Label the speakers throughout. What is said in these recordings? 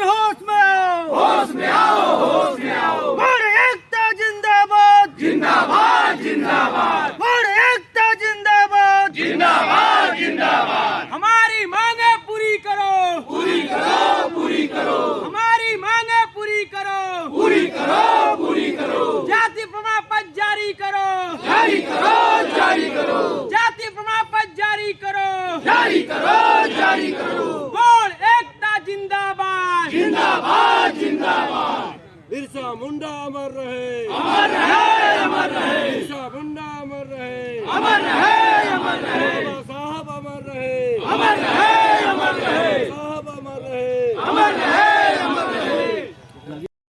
Speaker 1: प्रशासन होश में आओ,
Speaker 2: होश में आओ, होश में आओ।
Speaker 1: बोल एकता जिंदाबाद,
Speaker 2: जिंदाबाद जिंदाबाद,
Speaker 1: बोल एकता जिंदाबाद,
Speaker 2: जिंदाबाद जिंदाबाद।
Speaker 1: हमारी मांगे पूरी करो,
Speaker 2: पूरी करो, पूरी करो,
Speaker 1: हमारी मांगे पूरी करो,
Speaker 2: पूरी करो, पूरी करो।
Speaker 1: जाति प्रमाण पत्र जारी करो,
Speaker 2: जारी करो, जारी करो,
Speaker 1: जाति प्रमाण पत्र जारी करो,
Speaker 2: जारी करो, जारी करो।
Speaker 1: बोल एकता जिंदाबाद,
Speaker 2: जिंदाबाद जिंदाबाद।
Speaker 1: बिरसा मुंडा अमर रहे,
Speaker 2: अमर रहे, अमर रहे,
Speaker 1: बिरसा मुंडा अमर रहे,
Speaker 2: अमर रहे, अमर रहे,
Speaker 1: बाबा साहब अमर रहे,
Speaker 2: अमर रहे, अमर रहे,
Speaker 1: साहब अमर रहे,
Speaker 2: अमर रहे, अमर रहे।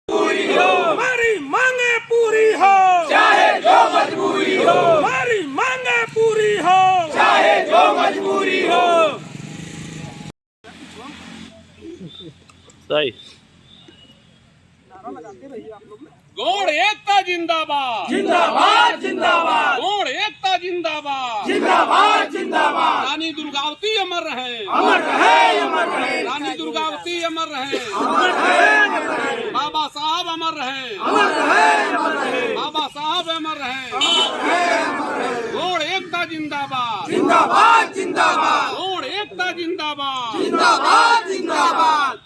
Speaker 2: पूरी हो,
Speaker 1: हमारी मांगे पूरी हो,
Speaker 2: चाहे जो मजबूरी हो,
Speaker 1: हमारी मांगे पूरी हो,
Speaker 2: चाहे जो मजबूरी हो।
Speaker 3: गौड़ एकता जिंदाबाद,
Speaker 2: जिंदाबाद जिंदाबाद,
Speaker 3: गौड़ एकता जिंदाबाद।
Speaker 2: जिंदाबाद जिंदाबाद।
Speaker 3: रानी दुर्गावती अमर रहे,
Speaker 2: अमर रहे, अमर रहे,
Speaker 3: रानी दुर्गावती अमर रहे,
Speaker 2: अमर रहे, अमर रहे,
Speaker 3: बाबा साहब अमर रहे,
Speaker 2: अमर रहे, अमर रहे,
Speaker 3: बाबा साहब अमर रहे। गौड़ एकता जिंदाबाद,
Speaker 2: जिंदाबाद जिंदाबाद,
Speaker 3: गौड़ एकता जिंदाबाद।
Speaker 2: जिंदाबाद जिंदाबाद,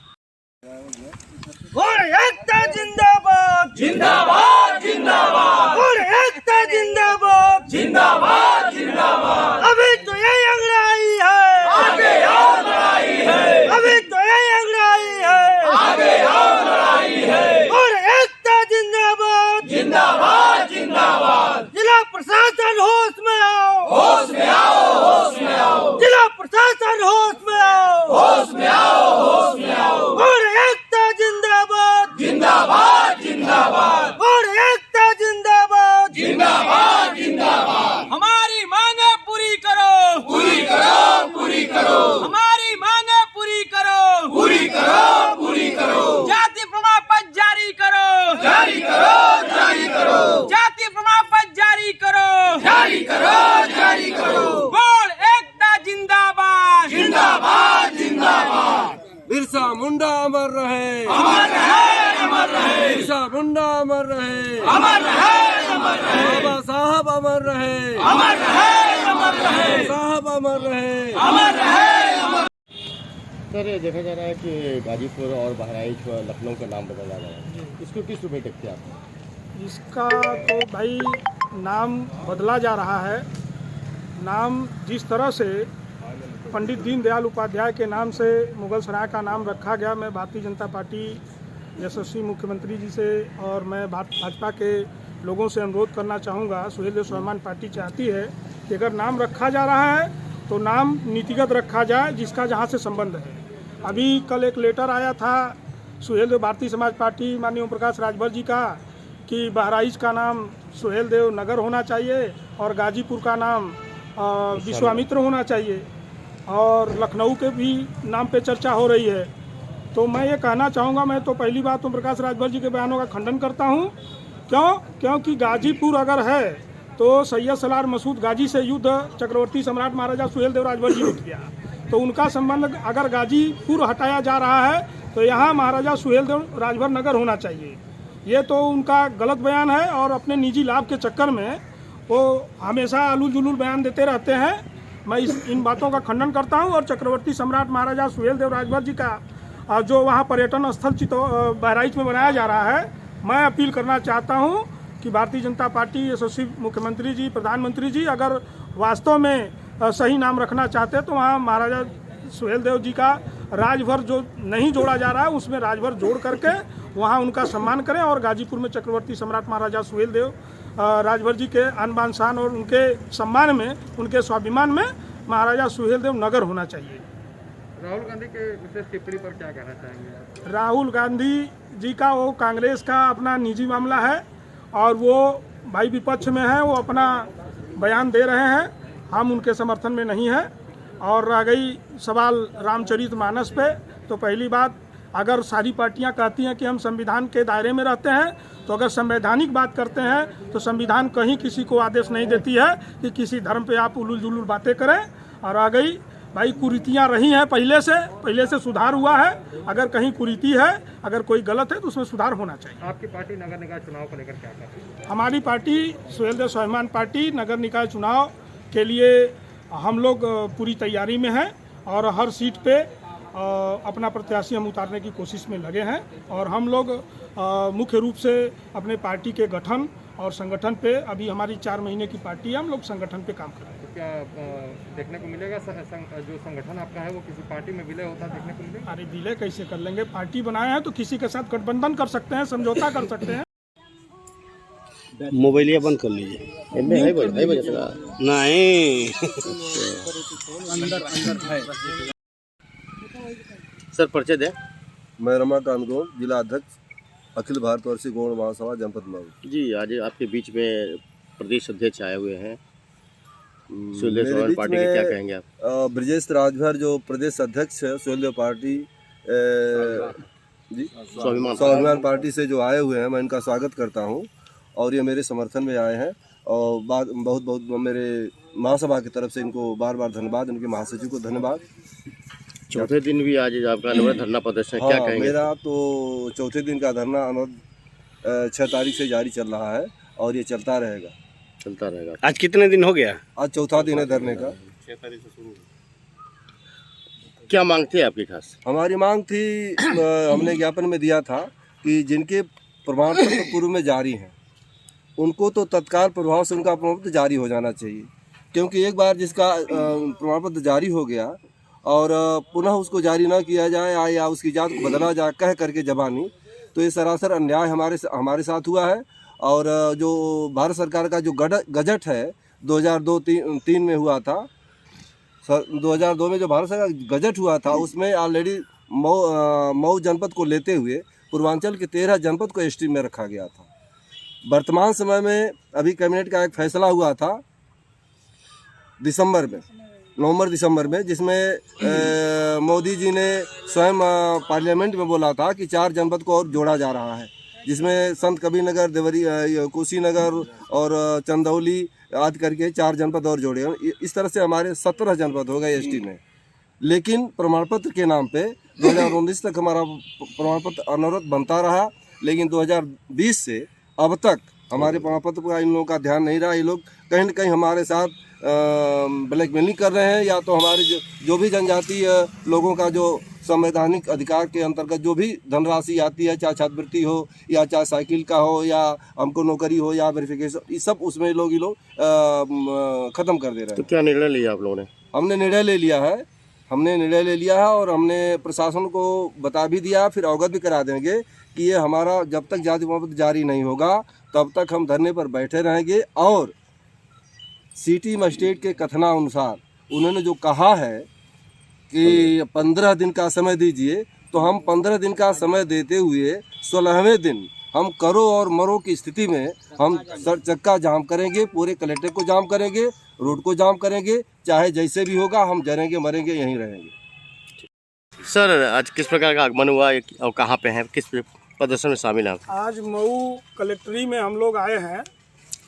Speaker 1: बोल एकता जिंदाबाद,
Speaker 2: जिंदाबाद जिंदाबाद,
Speaker 1: बोल एकता जिंदाबाद,
Speaker 2: जिंदाबाद जिंदाबाद।
Speaker 1: अभी तो ये अंगड़ाई है,
Speaker 2: आगे आओ लड़ाई है,
Speaker 1: अभी तो ये अंगड़ाई है,
Speaker 2: आगे आओ लड़ाई है।
Speaker 1: बोल एकता जिंदाबाद,
Speaker 2: जिंदाबाद जिंदाबाद,
Speaker 1: जिला प्रशासन होश में आओ,
Speaker 2: होश में आओ, होश में आओ,
Speaker 1: जिला प्रशासन होश में आओ,
Speaker 2: होश में आओ, होश में आओ।
Speaker 1: बोल एकता जिंदाबाद,
Speaker 2: जिंदाबाद जिंदाबाद,
Speaker 1: बोल एकता जिंदाबाद,
Speaker 2: जिंदाबाद जिंदाबाद।
Speaker 1: हमारी मांगे पूरी करो,
Speaker 2: पूरी करो, पूरी करो,
Speaker 1: हमारी मांगे पूरी करो,
Speaker 2: पूरी करो, पूरी करो,
Speaker 1: जाति प्रमाण पत्र जारी करो,
Speaker 2: जारी करो, जारी करो,
Speaker 1: जाति प्रमाण पत्र जारी करो,
Speaker 2: जारी करो, जारी करो।
Speaker 1: बोल एकता जिंदाबाद,
Speaker 2: जिंदाबाद जिंदाबाद,
Speaker 1: बिरसा मुंडा अमर रहे,
Speaker 2: अमर रहे, अमर रहे,
Speaker 1: बिरसा मुंडा अमर रहे,
Speaker 2: अमर रहे, अमर रहे,
Speaker 1: बाबा साहब अमर रहे,
Speaker 2: अमर रहे, अमर रहे,
Speaker 1: साहब अमर रहे।
Speaker 2: अमर रहे, अमर।
Speaker 4: सर ये देखा जा रहा है कि गाजीपुर और बहराइच व लखनऊ का नाम बदला जा रहा है, इसको किस रूप में देखते हैं आप?
Speaker 5: इसका तो भाई नाम बदला जा रहा है। नाम जिस तरह से पंडित दीनदयाल उपाध्याय के नाम से मुगल सराय का नाम रखा गया, मैं भारतीय जनता पार्टी यशस्वी मुख्यमंत्री जी से और मैं भाजपा के लोगों से अनुरोध करना चाहूँगा। सुहेल देव स्वाभिमान पार्टी चाहती है कि अगर नाम रखा जा रहा है तो नाम नीतिगत रखा जाए, जिसका जहाँ से संबंध है। अभी कल एक लेटर आया था सुहेल देव भारतीय समाज पार्टी माननीय ओम प्रकाश राजभर जी का कि बहराइच का नाम सुहेल देव नगर होना चाहिए और गाजीपुर का नाम विश्वामित्र होना चाहिए और लखनऊ के भी नाम पे चर्चा हो रही है। तो मैं ये कहना चाहूँगा, मैं तो पहली बात ओम प्रकाश राजभर जी के बयानों का खंडन करता हूँ। क्योंकि गाजीपुर अगर है तो सैयद सलार मसूद गाजी से युद्ध चक्रवर्ती सम्राट महाराजा सुहेल देव राजभर जी उठ गया, तो उनका संबंध अगर गाजीपुर हटाया जा रहा है तो यहाँ महाराजा सुहेल देव राजभर नगर होना चाहिए। ये तो उनका गलत बयान है और अपने निजी लाभ के चक्कर में वो हमेशा आलूल जुलूल बयान देते रहते हैं। मैं इन बातों का खंडन करता हूं और चक्रवर्ती सम्राट महाराजा सुहेल देव राजभर जी का जो वहां पर्यटन स्थल बहराइच में बनाया जा रहा है, मैं अपील करना चाहता हूं कि भारतीय जनता पार्टी यशस्वी मुख्यमंत्री जी, प्रधानमंत्री जी अगर वास्तव में सही नाम रखना चाहते हैं तो वहाँ महाराजा सुहेल देव जी का राजभर जो नहीं जोड़ा जा रहा है उसमें राजभर जोड़ करके वहाँ उनका सम्मान करें और गाजीपुर में चक्रवर्ती सम्राट महाराजा सुहेल देव राजभर जी के आन बान शान और उनके सम्मान में, उनके स्वाभिमान में महाराजा सुहेल देव नगर होना चाहिए।
Speaker 4: राहुल गांधी के विशेष टिप्पणी पर क्या कहना चाहेंगे?
Speaker 5: राहुल गांधी जी का वो कांग्रेस का अपना निजी मामला है और वो भाई विपक्ष में है, वो अपना बयान दे रहे हैं, हम उनके समर्थन में नहीं हैं। और रह गई सवाल रामचरितमानस पे, तो पहली बात अगर सारी पार्टियां कहती हैं कि हम संविधान के दायरे में रहते हैं, तो अगर संवैधानिक बात करते हैं तो संविधान कहीं किसी को आदेश नहीं देती है कि किसी धर्म पे आप उलूल जुलूल बातें करें। और आ गई भाई कुरीतियाँ रही हैं पहले से सुधार हुआ है। अगर कहीं कुरीति है, अगर कोई गलत है तो उसमें सुधार होना चाहिए।
Speaker 2: आपकी पार्टी नगर निकाय चुनाव को लेकर क्या कर रही है?
Speaker 5: हमारी पार्टी सुहेल देव स्वाभिमान पार्टी नगर निकाय चुनाव के लिए हम लोग पूरी तैयारी में हैं और हर सीट पे अपना प्रत्याशी हम उतारने की कोशिश में लगे हैं। और हम लोग मुख्य रूप से अपने पार्टी के गठन और संगठन पे, अभी हमारी 4 महीने की पार्टी है, हम लोग संगठन पे काम कर रहे हैं।
Speaker 2: तो क्या देखने को मिलेगा जो संगठन आपका है वो किसी पार्टी में विलय होता देखने को मिलेगा?
Speaker 5: अरे विलय कैसे कर लेंगे? पार्टी बनाए हैं तो किसी के साथ गठबंधन कर सकते हैं, समझौता कर सकते हैं।
Speaker 6: मोबाइलिया बंद कर लीजिए। नहीं
Speaker 4: सर परिचय दें।
Speaker 1: मैं रमाकांत गौड़, जिला अध्यक्ष अखिल भारतवर्षीय गौड़ महासभा जनपद मऊ।
Speaker 4: जी, आज आपके बीच में प्रदेश अध्यक्ष आए हुए हैं, सुहेल देव
Speaker 1: मेरे
Speaker 4: स्वाभिमान
Speaker 1: बीच
Speaker 4: पार्टी के, क्या
Speaker 1: में,
Speaker 4: कहेंगे आप?
Speaker 1: ब्रजेश राजभर जो प्रदेश अध्यक्ष है सुहेल देव पार्टी जी स्वाभिमान पार्टी से जो आए हुए हैं, मैं इनका स्वागत करता हूं और ये मेरे समर्थन में आए हैं। और बहुत बहुत मेरे महासभा की तरफ से इनको बार बार धन्यवाद, इनके महासचिव को धन्यवाद।
Speaker 4: चौथे दिन भी आज आपका अनवरत धरना प्रदर्शन, क्या कहेंगे?
Speaker 1: मेरा तो चौथे दिन का धरना अनवरत 6 तारीख से जारी चल रहा है और ये चलता रहेगा।
Speaker 6: आज कितने दिन हो गया?
Speaker 1: आज चौथा दिन है धरने का।
Speaker 2: 6 तारीख से शुरू।
Speaker 4: क्या मांग थी आपकी खास?
Speaker 1: हमारी मांग थी, हमने ज्ञापन में दिया था कि जिनके प्रमाण पत्र पूर्व में जारी हैं उनको तो तत्काल प्रभाव से उनका प्रमाण पत्र जारी हो जाना चाहिए, क्योंकि एक बार जिसका प्रमाण पत्र जारी हो गया और पुनः उसको जारी ना किया जाए या उसकी जात को बदला जाए कह करके जबानी, तो ये सरासर अन्याय हमारे साथ हुआ है। और जो भारत सरकार का जो गजट है 2002-3 में हुआ था, 2002 में जो भारत सरकार गजट हुआ था उसमें ऑलरेडी मऊ जनपद को लेते हुए पूर्वांचल के 13 जनपद को एसटी में रखा गया था। वर्तमान समय में अभी कैबिनेट का एक फैसला हुआ था नवंबर-दिसंबर में, जिसमें मोदी जी ने स्वयं पार्लियामेंट में बोला था कि 4 जनपद को और जोड़ा जा रहा है, जिसमें संत कबीरनगर, देवरी, कुशीनगर और चंदौली आदि करके 4 जनपद और जोड़े। इस तरह से हमारे 17 जनपद हो गए एसटी में। लेकिन प्रमाण पत्र के नाम पे 2019 तक हमारा प्रमाण पत्र अनवरत बनता रहा, लेकिन 2020 से अब तक हमारे प्रमाण पत्र का इन लोगों का ध्यान नहीं रहा। ये लोग कहीं न कहीं हमारे साथ ब्लैकमेलिंग कर रहे हैं, या तो हमारे जो भी जनजातीय लोगों का जो संवैधानिक अधिकार के अंतर्गत जो भी धनराशि आती है, चाहे छात्रवृत्ति हो या चाहे साइकिल का हो या हमको नौकरी हो या वेरिफिकेशन, ये सब उसमें ये लोग ख़त्म कर दे रहे हैं।
Speaker 4: तो क्या निर्णय लिया आप लोगों ने?
Speaker 1: हमने निर्णय ले लिया है और हमने प्रशासन को बता भी दिया, फिर अवगत भी करा देंगे कि ये हमारा जब तक जाति प्रमाण पत्र जारी नहीं होगा तब तक हम धरने पर बैठे रहेंगे। और सिटी मजिस्ट्रेट के कथनानुसार उन्होंने जो कहा है कि 15 दिन का समय दीजिए, तो हम 15 दिन का समय देते हुए 16वें दिन हम करो और मरो की स्थिति में हम सड़क चक्का जाम करेंगे, पूरे कलेक्ट्रेट को जाम करेंगे, रोड को जाम करेंगे, चाहे जैसे भी होगा हम जरेंगे मरेंगे यहीं रहेंगे।
Speaker 4: सर, आज किस प्रकार का आगमन हुआ और कहाँ पे हैं, किस प्रदर्शन में शामिल हैं?
Speaker 5: आज मऊ कलेक्ट्री में हम लोग आए हैं।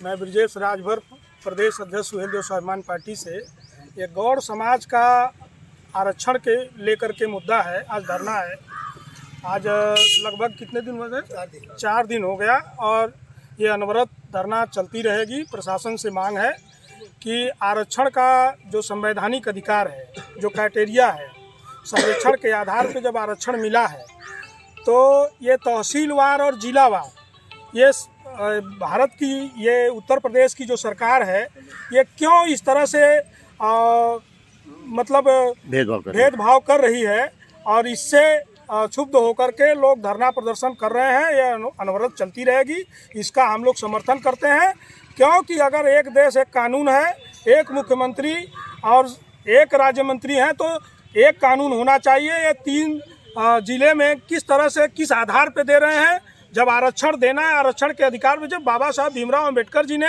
Speaker 5: मैं ब्रजेश राजभर, प्रदेश अध्यक्ष सुहेल देव स्वाभिमान पार्टी से। ये गौड़ समाज का आरक्षण के लेकर के मुद्दा है, आज धरना है। आज लगभग कितने दिन हो गए? 4 दिन हो गया और ये अनवरत धरना चलती रहेगी। प्रशासन से मांग है कि आरक्षण का जो संवैधानिक अधिकार है, जो क्राइटेरिया है, सर्वेक्षण के आधार पर जब आरक्षण मिला है तो ये तहसीलवार और जिलावार, ये भारत की, ये उत्तर प्रदेश की जो सरकार है, ये क्यों इस तरह से मतलब भेदभाव कर रही है और इससे क्षुब्ध होकर के लोग धरना प्रदर्शन कर रहे हैं। ये अनवरत चलती रहेगी, इसका हम लोग समर्थन करते हैं, क्योंकि अगर एक देश एक कानून है, एक मुख्यमंत्री और एक राज्य मंत्री हैं, तो एक कानून होना चाहिए। ये 3 जिले में किस तरह से, किस आधार पे दे रहे हैं? जब आरक्षण देना है, आरक्षण के अधिकार में, जब बाबा साहब भीमराव अंबेडकर जी ने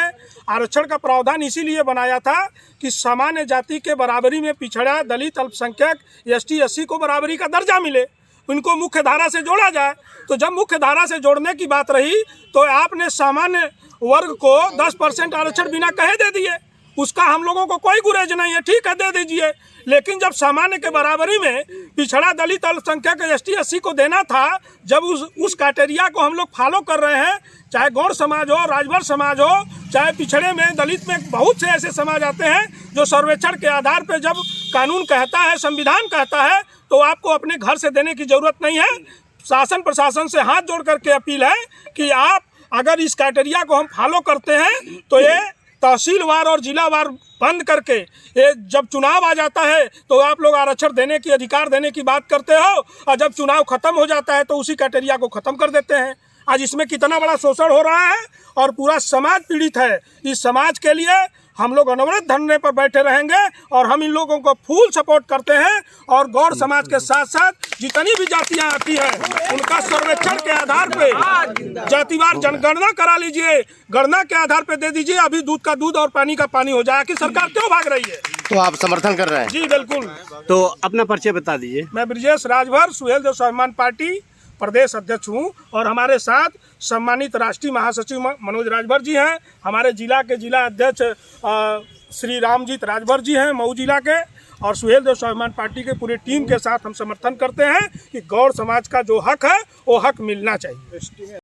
Speaker 5: आरक्षण का प्रावधान इसीलिए बनाया था कि सामान्य जाति के बराबरी में पिछड़ा दलित, अल्पसंख्यक, ST SC को बराबरी का दर्जा मिले, उनको मुख्य धारा से जोड़ा जाए। तो जब मुख्य धारा से जोड़ने की बात रही तो आपने सामान्य वर्ग को 10% आरक्षण बिना कहे दे दिए। उसका हम लोगों को कोई गुरेज नहीं है, ठीक है दे दीजिए। लेकिन जब सामान्य के बराबरी में पिछड़ा दलित अल्पसंख्यक ST SC को देना था, जब उस क्राइटेरिया को हम लोग फॉलो कर रहे हैं, चाहे गौड़ समाज हो, राजभर समाज हो, चाहे पिछड़े में दलित में बहुत से ऐसे समाज आते हैं जो सर्वेक्षण के आधार पर जब कानून कहता है, संविधान कहता है, तो आपको अपने घर से देने की जरूरत नहीं है। शासन प्रशासन से हाथ जोड़ करके अपील है कि आप अगर इस क्राइटेरिया को हम फॉलो करते हैं तो ये तहसीलवार और जिलावार बंद करके, ये जब चुनाव आ जाता है तो आप लोग आरक्षण देने की, अधिकार देने की बात करते हो, और जब चुनाव खत्म हो जाता है तो उसी क्राइटेरिया को खत्म कर देते हैं। आज इसमें कितना बड़ा शोषण हो रहा है और पूरा समाज पीड़ित है। इस समाज के लिए हम लोग अनवरत धरने पर बैठे रहेंगे और हम इन लोगों को फुल सपोर्ट करते हैं। और गौड़ समाज के साथ साथ जितनी भी जातियां आती हैं उनका सर्वेक्षण के आधार पे जातिवार जनगणना करा लीजिए, गणना के आधार पे दे दीजिए। अभी दूध का दूध और पानी का पानी हो जाए कि सरकार क्यों भाग रही है।
Speaker 4: तो आप समर्थन कर रहे हैं?
Speaker 5: जी बिल्कुल।
Speaker 6: तो अपना परिचय बता दीजिए।
Speaker 5: मैं ब्रजेश राजभर, सुहेल देव स्वाभिमान पार्टी प्रदेश अध्यक्ष हूँ और हमारे साथ सम्मानित राष्ट्रीय महासचिव मनोज राजभर जी हैं, हमारे जिला के जिला अध्यक्ष श्री रामजीत राजभर जी हैं मऊ जिला के, और सुहेल देव स्वाभिमान पार्टी के पूरी टीम के साथ हम समर्थन करते हैं कि गौड़ समाज का जो हक है वो हक मिलना चाहिए।